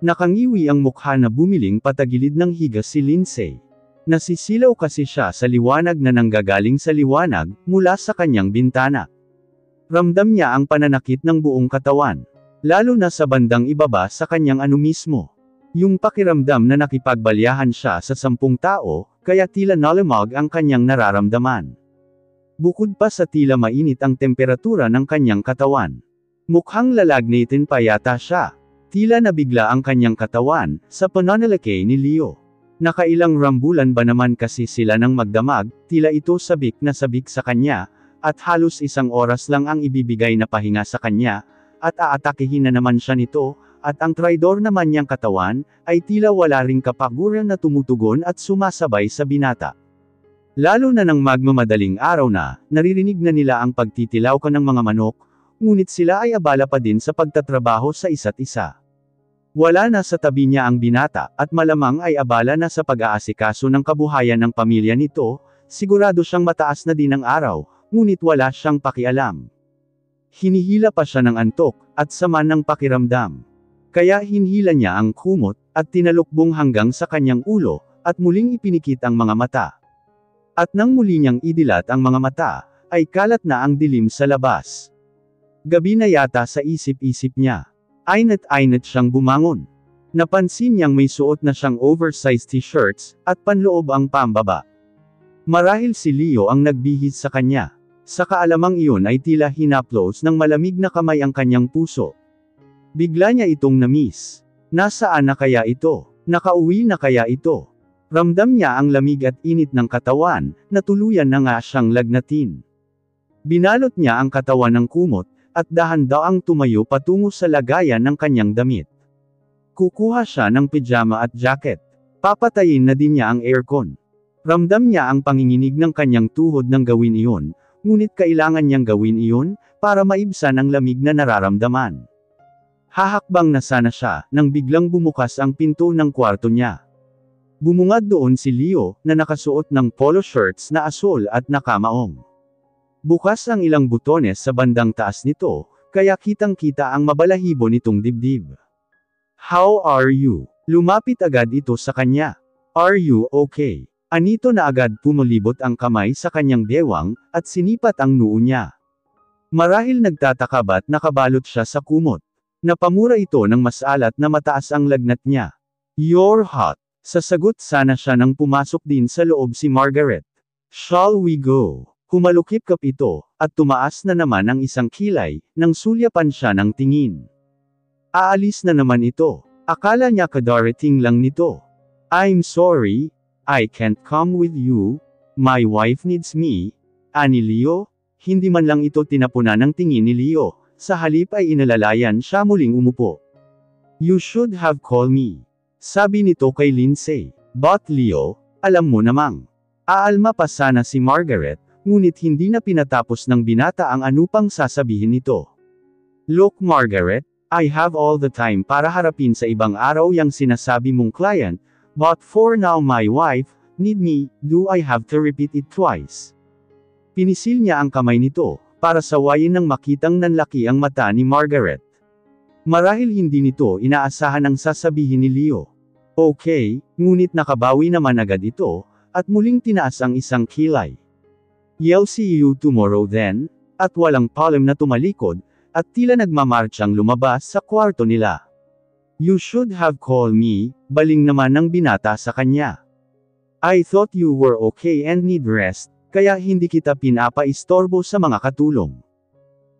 Nakangiwi ang mukha na bumiling patagilid ng higa si Lindsay. Nasisilaw kasi siya sa liwanag na nanggagaling sa liwanag, mula sa kanyang bintana. Ramdam niya ang pananakit ng buong katawan. Lalo na sa bandang ibaba sa kanyang ano mismo. Yung pakiramdam na nakipagbalyahan siya sa 10 tao, kaya tila nalamog ang kanyang nararamdaman. Bukod pa sa tila mainit ang temperatura ng kanyang katawan. Mukhang lalagnatin pa yata siya. Tila nabigla ang kanyang katawan, sa pananalaki ni Leo. Nakailang rambulan ba naman kasi sila ng magdamag, tila ito sabik na sabik sa kanya, at halos 1 oras lang ang ibibigay na pahinga sa kanya, at aatakihin na naman siya nito, at ang traidor naman niyang katawan, ay tila wala ring kapaguran na tumutugon at sumasabay sa binata. Lalo na nang magmamadaling araw na, naririnig na nila ang pagtitilaw ka ng mga manok, ngunit sila ay abala pa din sa pagtatrabaho sa isa't isa. Wala na sa tabi niya ang binata, at malamang ay abala na sa pag-aasikaso ng kabuhayan ng pamilya nito, sigurado siyang mataas na din ang araw, ngunit wala siyang pakialam. Hinihila pa siya ng antok, at sama ng pakiramdam. Kaya hinhila niya ang kumot, at tinalukbong hanggang sa kanyang ulo, at muling ipinikit ang mga mata. At nang muli niyang idilat ang mga mata, ay kalat na ang dilim sa labas. Gabi na yata sa isip-isip niya. Aynat siyang bumangon. Napansin niyang may suot na siyang oversized t-shirts, at panloob ang pambaba. Marahil si Leo ang nagbihis sa kanya. Sa kaalamang iyon ay tila hinaplos ng malamig na kamay ang kanyang puso. Bigla niya itong na-miss. Nasaan na kaya ito? Nakauwi na kaya ito? Ramdam niya ang lamig at init ng katawan, na tuluyan na nga siyang lagnatin. Binalot niya ang katawan ng kumot, at dahan-daang tumayo patungo sa lagayan ng kanyang damit. Kukuha siya ng pijama at jacket. Papatayin na din niya ang aircon. Ramdam niya ang panginginig ng kanyang tuhod nang gawin iyon, ngunit kailangan niyang gawin iyon, para maibsan ang lamig na nararamdaman. Hahakbang na sana siya, nang biglang bumukas ang pinto ng kwarto niya. Bumungad doon si Leo, na nakasuot ng polo shirts na asul at nakamaong. Bukas ang ilang butones sa bandang taas nito, kaya kitang-kita ang mabalahibo nitong dibdib. How are you? Lumapit agad ito sa kanya. Are you okay? Anito na agad pumulibot ang kamay sa kanyang bewang, at sinipat ang noo niya. Marahil nagtataka ba't nakabalot siya sa kumot. Napamura ito ng mas alat na mataas ang lagnat niya. You're hot. Sasagot sana siya nang pumasok din sa loob si Margaret. Shall we go? Humalukip-kap ito, at tumaas na naman ang isang kilay, nang sulyapan siya ng tingin. Aalis na naman ito. Akala niya kadarating lang nito. I'm sorry, I can't come with you, my wife needs me. Ani Leo? Hindi man lang ito tinapunan ng tingin ni Leo, sa halip ay inalalayan siya muling umupo. You should have called me. Sabi nito kay Lindsay. But Leo, alam mo namang. Aalma pa sana si Margaret, ngunit hindi na pinatapos ng binata ang anupang sasabihin nito. Look Margaret, I have all the time para harapin sa ibang araw yang sinasabi mong client, but for now my wife, need me, do I have to repeat it twice? Pinisil niya ang kamay nito, para sawayin ng makitang nanlaki ang mata ni Margaret. Marahil hindi nito inaasahan ang sasabihin ni Leo. Okay, ngunit nakabawi naman agad ito, at muling tinaas ang isang kilay. I'll see you tomorrow then, at walang palem na tumalikod, at tila nagmamartsang lumabas sa kwarto nila. You should have called me, baling naman ng binata sa kanya. I thought you were okay and need rest, kaya hindi kita pinapaistorbo sa mga katulong.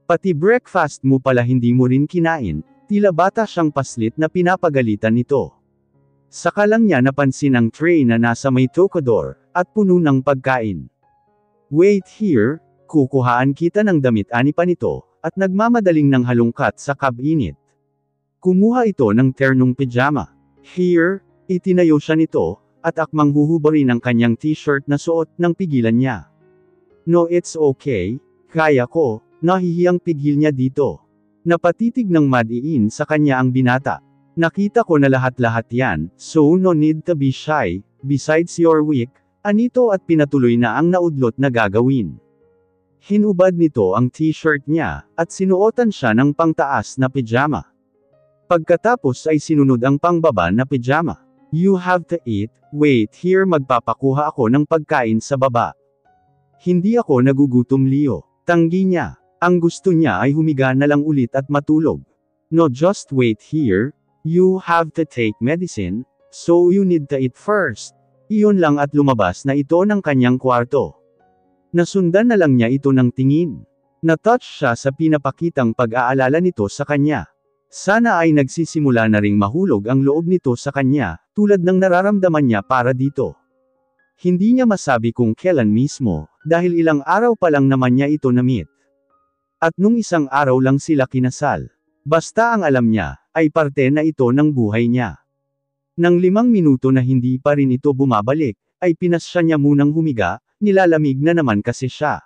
Pati breakfast mo pala hindi mo rin kinain, tila bata siyang paslit na pinapagalitan nito. Saka lang niya napansin ang tray na nasa may tocador, at puno ng pagkain. Wait here, kukuhaan kita ng damit ani pa nito, at nagmamadaling ng halungkat sa kabinit. Kumuha ito ng ternong pijama. Here, itinayo siya nito, at akmang huhubarin ang kanyang t-shirt na suot nang pigilan niya. No it's okay, kaya ko, nahihiyang pigil niya dito. Napatitig ng madiin sa kanya ang binata. Nakita ko na lahat-lahat yan, so no need to be shy, besides you're weak. Anito at pinatuloy na ang naudlot na gagawin. Hinubad nito ang t-shirt niya, at sinuotan siya ng pangtaas na pijama. Pagkatapos ay sinunod ang pangbaba na pijama. You have to eat, wait here magpapakuha ako ng pagkain sa baba. Hindi ako nagugutom Leo. Tanggi niya. Ang gusto niya ay humiga na lang ulit at matulog. No just wait here, you have to take medicine, so you need to eat first. Iyon lang at lumabas na ito ng kanyang kwarto. Nasundan na lang niya ito ng tingin. Na-touch siya sa pinapakitang pag-aalala nito sa kanya. Sana ay nagsisimula na ring mahulog ang loob nito sa kanya, tulad ng nararamdaman niya para dito. Hindi niya masabi kung kailan mismo, dahil ilang araw pa lang naman niya ito na-meet. At nung isang araw lang sila kinasal. Basta ang alam niya, ay parte na ito ng buhay niya. Nang 5 minuto na hindi pa rin ito bumabalik, ay pinasya niya munang humiga, nilalamig na naman kasi siya.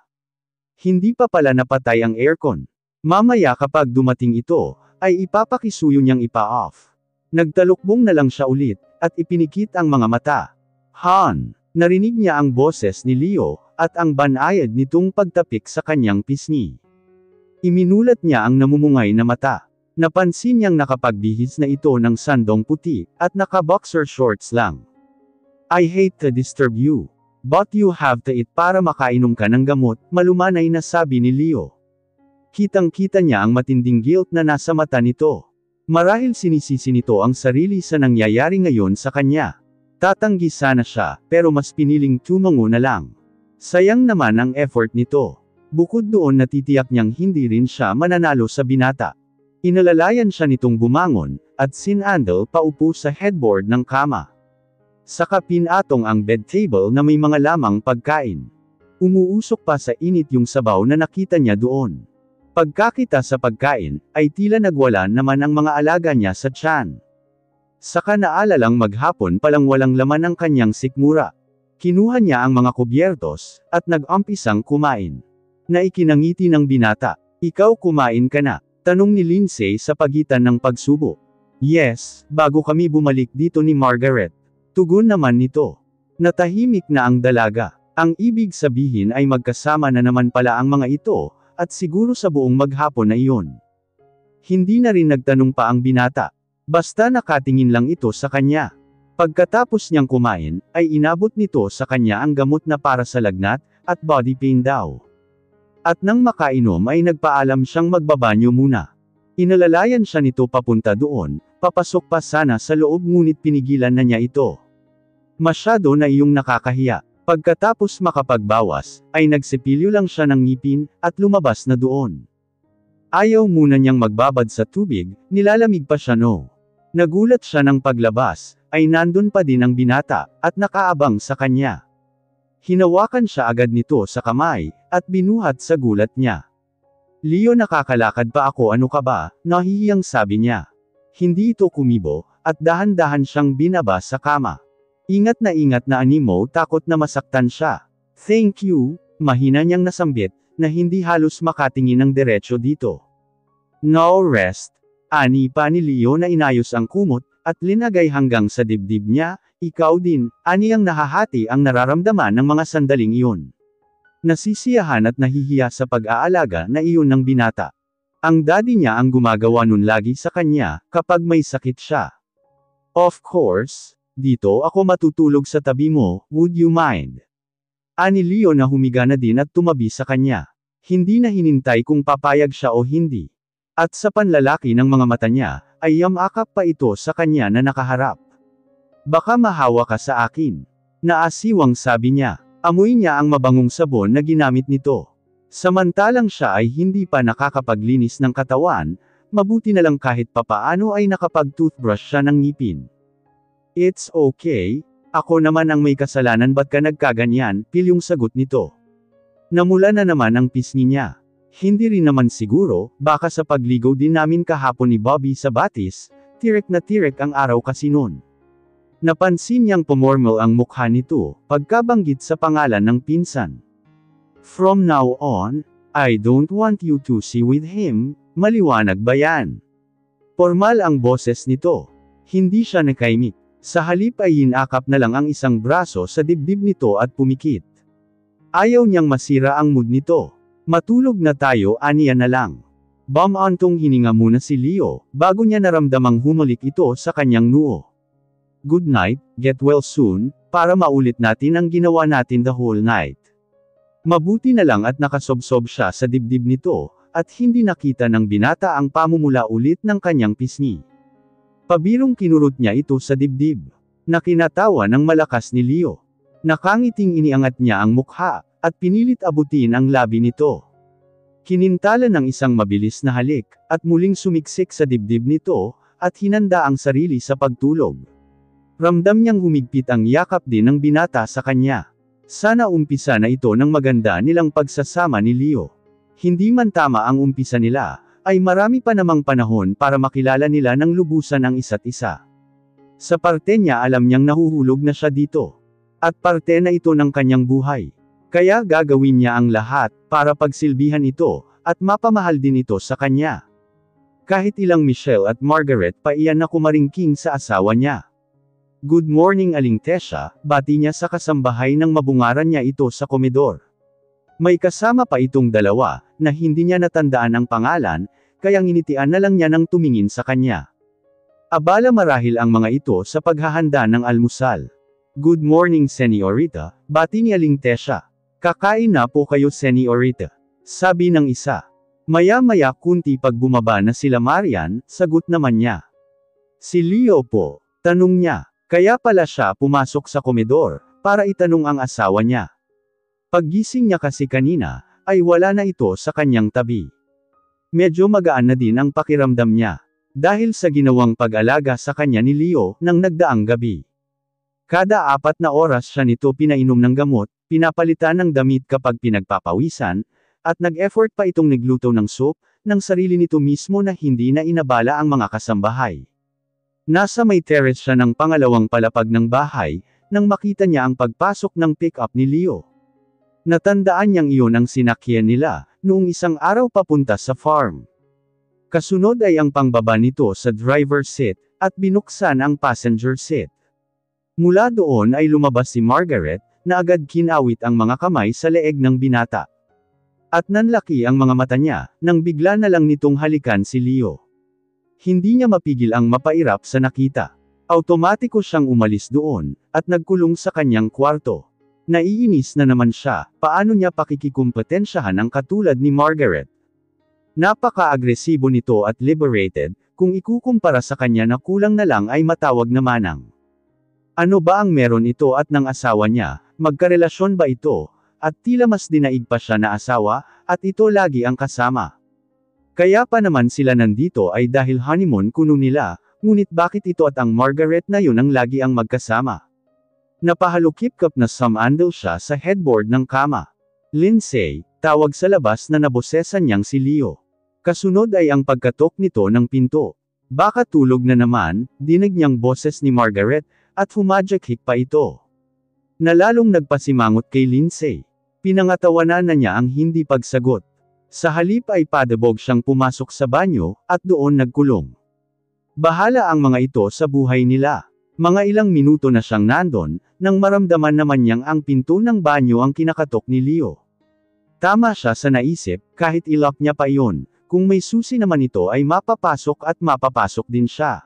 Hindi pa pala napatay ang aircon. Mamaya kapag dumating ito, ay ipapakisuyo niyang ipa-off. Nagtalukbong na lang siya ulit, at ipinikit ang mga mata. Han! Narinig niya ang boses ni Leo, at ang banayad nitong pagtapik sa kanyang pisngi. Iminulat niya ang namumungay na mata. Napansin niyang nakapagbihis na ito ng sandong puti, at naka-boxer shorts lang. I hate to disturb you. But you have to eat para makainom ka ng gamot, malumanay na sabi ni Leo. Kitang-kita niya ang matinding guilt na nasa mata nito. Marahil sinisisi nito ang sarili sa nangyayari ngayon sa kanya. Tatanggi sana siya, pero mas piniling tumango na lang. Sayang naman ang effort nito. Bukod doon natitiyak niyang hindi rin siya mananalo sa binata. Inalalayan siya nitong bumangon, at sinandal paupo sa headboard ng kama. Saka pinatong ang bed table na may mga lamang pagkain. Umuusok pa sa init yung sabaw na nakita niya doon. Pagkakita sa pagkain, ay tila nagwala naman ang mga alaga niya sa tiyan. Saka naalalang maghapon palang walang laman ang kanyang sikmura. Kinuha niya ang mga kubyertos, at nag-umpisang kumain. Naikinangiti ng binata. Ikaw kumain ka na? Tanong ni Lindsay sa pagitan ng pagsubo. Yes, bago kami bumalik dito ni Margaret. Tugon naman nito. Natahimik na ang dalaga. Ang ibig sabihin ay magkasama na naman pala ang mga ito, at siguro sa buong maghapon na iyon. Hindi na rin nagtanong pa ang binata. Basta nakatingin lang ito sa kanya. Pagkatapos niyang kumain, ay inabot nito sa kanya ang gamot na para sa lagnat, at body pain daw. At nang makainom ay nagpaalam siyang magbabanyo muna. Inalalayan siya nito papunta doon, papasok pa sana sa loob ngunit pinigilan na niya ito. Masyado na iyong nakakahiya. Pagkatapos makapagbawas, ay nagsipilyo lang siya ng ngipin, at lumabas na doon. Ayaw muna niyang magbabad sa tubig, nilalamig pa siya no. Nagulat siya ng paglabas, ay nandun pa din ang binata, at nakaabang sa kanya. Hinawakan siya agad nito sa kamay, at binuhat sa gulat niya. Leo nakakalakad pa ako ano ka ba, nahihiyang sabi niya. Hindi ito kumibo, at dahan-dahan siyang binaba sa kama. Ingat na animo takot na masaktan siya. Thank you, mahina niyang nasambit, na hindi halos makatingin ng diretsyo dito. No rest. Ani pa ni Leo na inayos ang kumot, at linagay hanggang sa dibdib niya, ikaw din, ani ang nahahati ang nararamdaman ng mga sandaling iyon. Nasisiyahan at nahihiya sa pag-aalaga na iyon ng binata. Ang daddy niya ang gumagawa nun lagi sa kanya, kapag may sakit siya. Of course, dito ako matutulog sa tabi mo, would you mind? Ani Leo na humiga na din at tumabi sa kanya. Hindi na hinintay kung papayag siya o hindi. At sa panlalaki ng mga mata niya, ay yamakap pa ito sa kanya na nakaharap. Baka mahawa ka sa akin. Naasiwang sabi niya. Amoy niya ang mabangong sabon na ginamit nito. Samantalang siya ay hindi pa nakakapaglinis ng katawan, mabuti na lang kahit papaano ay nakapag-toothbrush siya ng ngipin. It's okay, ako naman ang may kasalanan ba't ka nagkaganyan, pilyong sagot nito. Namula na naman ang pisngi niya. Hindi rin naman siguro, baka sa pagligaw din namin kahapon ni Bobby sa batis, tirek na tirek ang araw kasi noon. Napansin niyang pumormal ang mukha nito, pagkabanggit sa pangalan ng pinsan. From now on, I don't want you to see with him, maliwanag ba yan? Formal ang boses nito. Hindi siya nakaimik. Sa halip ay hinakap na lang ang isang braso sa dibdib nito at pumikit. Ayaw niyang masira ang mood nito. Matulog na tayo aniya na lang. Bumantong hininga muna si Leo, bago niya naramdamang humalik ito sa kanyang noo. Good night, get well soon, para maulit natin ang ginawa natin the whole night. Mabuti na lang at nakasobsob siya sa dibdib nito, at hindi nakita ng binata ang pamumula ulit ng kanyang pisngi. Pabirong kinurot niya ito sa dibdib. Nakinatawa ng malakas ni Leo. Nakangiting iniangat niya ang mukha, at pinilit abutin ang labi nito. Kinintala ng isang mabilis na halik, at muling sumiksik sa dibdib nito, at hinanda ang sarili sa pagtulog. Ramdam niyang humigpit ang yakap din ng binata sa kanya. Sana umpisa na ito ng maganda nilang pagsasama ni Leo. Hindi man tama ang umpisa nila, ay marami pa namang panahon para makilala nila ng lubusan ang isa't isa. Sa parte niya alam niyang nahuhulog na siya dito. At parte na ito ng kanyang buhay. Kaya gagawin niya ang lahat, para pagsilbihan ito, at mapamahal din ito sa kanya. Kahit ilang Michelle at Margaret pa iyan na kumaringking sa asawa niya. Good morning Aling Tesha, bati niya sa kasambahay nang mabungaran niya ito sa komedor. May kasama pa itong dalawa, na hindi niya natandaan ang pangalan, kaya nginitian na lang niya nang tumingin sa kanya. Abala marahil ang mga ito sa paghahanda ng almusal. Good morning Senyorita, bati ni Aling Tesha. Kakain na po kayo Senyorita. Sabi ng isa. Maya-maya kunti pag bumaba na sila Marian, sagot naman niya. Si Leo po, tanong niya. Kaya pala siya pumasok sa komedor, para itanong ang asawa niya. Paggising niya kasi kanina, ay wala na ito sa kanyang tabi. Medyo magaan na din ang pakiramdam niya. Dahil sa ginawang pag-alaga sa kanya ni Leo, nang nagdaang gabi. Kada 4 na oras siya nito pinainom ng gamot, pinapalitan ng damit kapag pinagpapawisan, at nag-effort pa itong nagluto ng soup, ng sarili nito mismo na hindi na inabala ang mga kasambahay. Nasa may terrace siya ng pangalawang palapag ng bahay, nang makita niya ang pagpasok ng pick-up ni Leo. Natandaan niyang iyon ang sinakyan nila, noong isang araw papunta sa farm. Kasunod ay ang pangbaba nito sa driver's seat, at binuksan ang passenger seat. Mula doon ay lumabas si Margaret, na agad kinawit ang mga kamay sa leeg ng binata. At nanlaki ang mga mata niya, nang bigla na lang nitong halikan si Leo. Hindi niya mapigil ang mapairap sa nakita. Automatiko siyang umalis doon, at nagkulong sa kanyang kwarto. Naiinis na naman siya, paano niya pakikikumpetensyahan ang katulad ni Margaret. Napaka-agresibo nito at liberated, kung ikukumpara sa kanya na kulang na lang ay matawag na manang. Ano ba ang meron ito at ng asawa niya, magkarelasyon ba ito, at tila mas dinaig pa siya na asawa, at ito lagi ang kasama. Kaya pa naman sila nandito ay dahil honeymoon kuno nila, ngunit bakit ito at ang Margaret na yun ang lagi ang magkasama? Napahalukip-kap na sumandal siya sa headboard ng kama. Lindsay, tawag sa labas na nabosesan niyang si Leo. Kasunod ay ang pagkatok nito ng pinto. Baka tulog na naman, dinig niyang boses ni Margaret, at humajakhik pa ito. Nalalong nagpasimangot kay Lindsay. Pinangatawanan na niya ang hindi pagsagot. Sa halip ay padabog siyang pumasok sa banyo, at doon nagkulong. Bahala ang mga ito sa buhay nila. Mga ilang minuto na siyang nandon, nang maramdaman naman niyang ang pinto ng banyo ang kinakatok ni Leo. Tama siya sa naisip, kahit ilock niya pa iyon, kung may susi naman ito ay mapapasok at mapapasok din siya.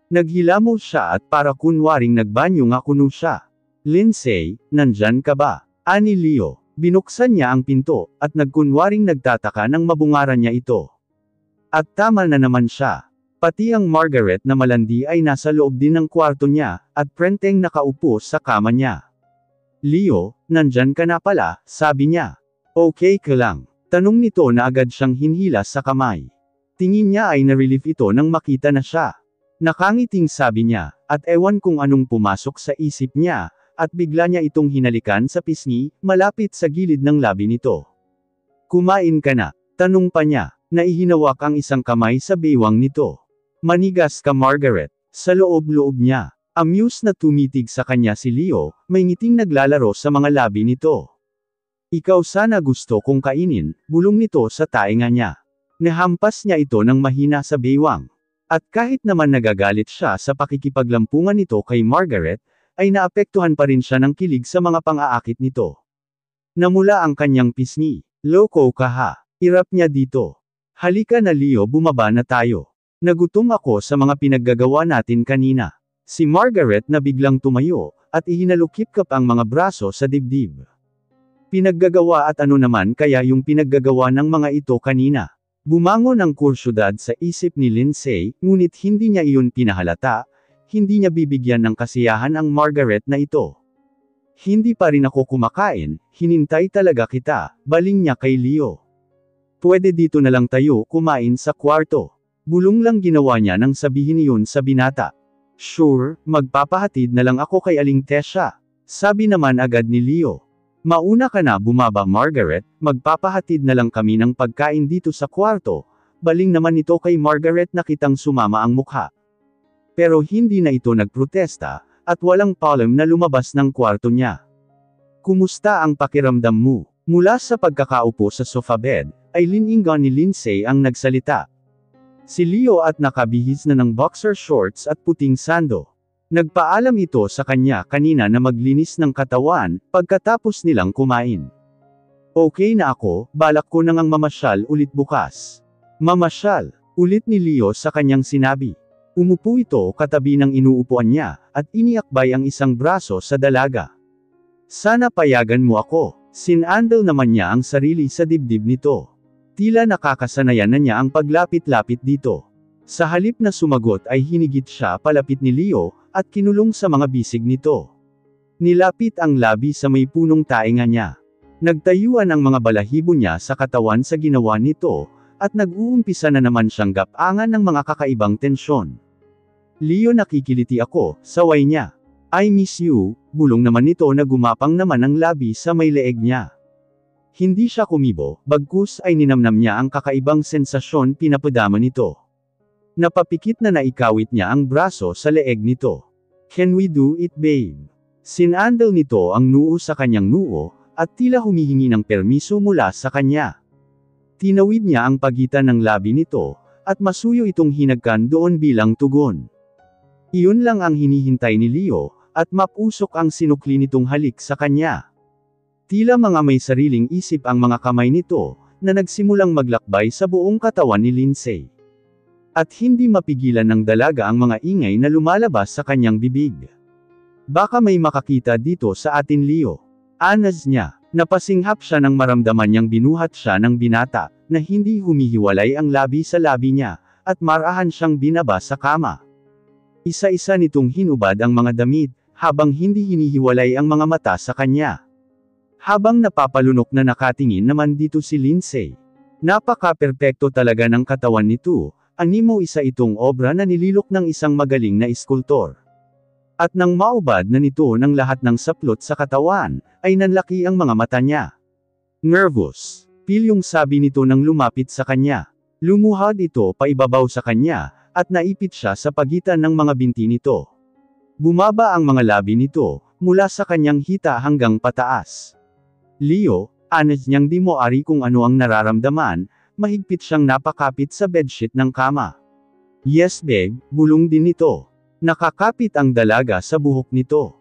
Naghilamos siya at para kunwaring nagbanyo nga kuno siya. Lindsay, nandyan ka ba? Ani Leo. Binuksan niya ang pinto, at nagkunwaring nagtataka nang mabungaran niya ito. At tama na naman siya. Pati ang Margaret na malandi ay nasa loob din ng kwarto niya, at prenteng nakaupo sa kama niya. Leo, nandyan ka na pala, sabi niya. Okay ka lang. Tanong nito na agad siyang hinhilas sa kamay. Tingin niya ay na-relief ito nang makita na siya. Nakangiting sabi niya, at ewan kung anong pumasok sa isip niya, at bigla niya itong hinalikan sa pisngi, malapit sa gilid ng labi nito. Kumain ka na? Tanong pa niya, naihinawak ang isang kamay sa bewang nito. Manigas ka Margaret, sa loob-loob niya. Amused na tumitig sa kanya si Leo, may ngiting naglalaro sa mga labi nito. Ikaw sana gusto kong kainin, bulong nito sa tainga niya. Nahampas niya ito ng mahina sa bewang. At kahit naman nagagalit siya sa pakikipaglampungan nito kay Margaret, ay naapektuhan pa rin siya ng kilig sa mga pang-aakit nito. Namula ang kanyang pisngi. Loko ka ha. Irap niya dito. Halika na Leo, bumaba na tayo. Nagutom ako sa mga pinaggagawa natin kanina. Si Margaret na biglang tumayo, at ihinalukip-kap ang mga braso sa dibdib. Pinaggagawa at ano naman kaya yung pinaggagawa ng mga ito kanina? Bumangon ang kursyudad sa isip ni Lindsay, ngunit hindi niya iyon pinahalata, hindi niya bibigyan ng kasiyahan ang Margaret na ito. Hindi pa rin ako kumakain, hinintay talaga kita, baling niya kay Leo. Pwede dito na lang tayo kumain sa kwarto. Bulong lang ginawa niya nang sabihin iyon sa binata. Sure, magpapahatid na lang ako kay Aling Tesha. Sabi naman agad ni Leo. Mauna ka na, bumaba Margaret, magpapahatid na lang kami ng pagkain dito sa kwarto. Baling naman ito kay Margaret na kitang sumama ang mukha. Pero hindi na ito nagprotesta, at walang palem na lumabas ng kwarto niya. Kumusta ang pakiramdam mo? Mula sa pagkakaupo sa sofa bed, ay liningan ni Lindsay ang nagsalita. Si Leo at nakabihis na ng boxer shorts at puting sando. Nagpaalam ito sa kanya kanina na maglinis ng katawan, pagkatapos nilang kumain. Okay na ako, balak ko nang mamasyal ulit bukas. Mamasyal, ulit ni Leo sa kanyang sinabi. Umupo ito katabi ng inuupuan niya, at iniakbay ang isang braso sa dalaga. Sana payagan mo ako, sinandal naman niya ang sarili sa dibdib nito. Tila nakakasanayan na niya ang paglapit-lapit dito. Sa halip na sumagot ay hinigit siya palapit ni Leo, at kinulong sa mga bisig nito. Nilapit ang labi sa may punong tainga niya. Nagtayuan ang mga balahibo niya sa katawan sa ginawa nito, at nag-uumpisa na naman siyang gapangan ng mga kakaibang tensyon. Leo, nakikiliti ako, saway niya. I miss you, bulong naman nito na gumapang naman ang labi sa may leeg niya. Hindi siya kumibo, bagkus ay ninamnam niya ang kakaibang sensasyon pinapadama nito. Napapikit na naikawit niya ang braso sa leeg nito. Can we do it, babe? Sinandal nito ang noo sa kanyang noo, at tila humihingi ng permiso mula sa kanya. Tinawid niya ang pagitan ng labi nito, at masuyo itong hinagkan doon bilang tugon. Iyon lang ang hinihintay ni Leo, at mapusok ang sinukli nitong halik sa kanya. Tila mga may sariling isip ang mga kamay nito, na nagsimulang maglakbay sa buong katawan ni Lindsay. At hindi mapigilan ng dalaga ang mga ingay na lumalabas sa kanyang bibig. Baka may makakita dito sa atin, Leo. Anas niya, napasinghap siya nang maramdaman niyang binuhat siya ng binata, na hindi humihiwalay ang labi sa labi niya, at marahan siyang binaba sa kama. Isa-isa nitong hinubad ang mga damit, habang hindi hinihiwalay ang mga mata sa kanya. Habang napapalunok na nakatingin naman dito si Lindsay. Napaka-perpekto talaga ng katawan nito, animo isa itong obra na nililok ng isang magaling na iskultor. At nang maubad na nito ng lahat ng saplot sa katawan, ay nanlaki ang mga mata niya. Nervous, pilyong sabi nito nang lumapit sa kanya. Lumuhad ito paibabaw sa kanya, at naipit siya sa pagitan ng mga binti nito. Bumaba ang mga labi nito, mula sa kanyang hita hanggang pataas. Leo, anas niyang di mo ari kung ano ang nararamdaman, mahigpit siyang napakapit sa bedsheet ng kama. Yes babe, bulong din nito. Nakakapit ang dalaga sa buhok nito.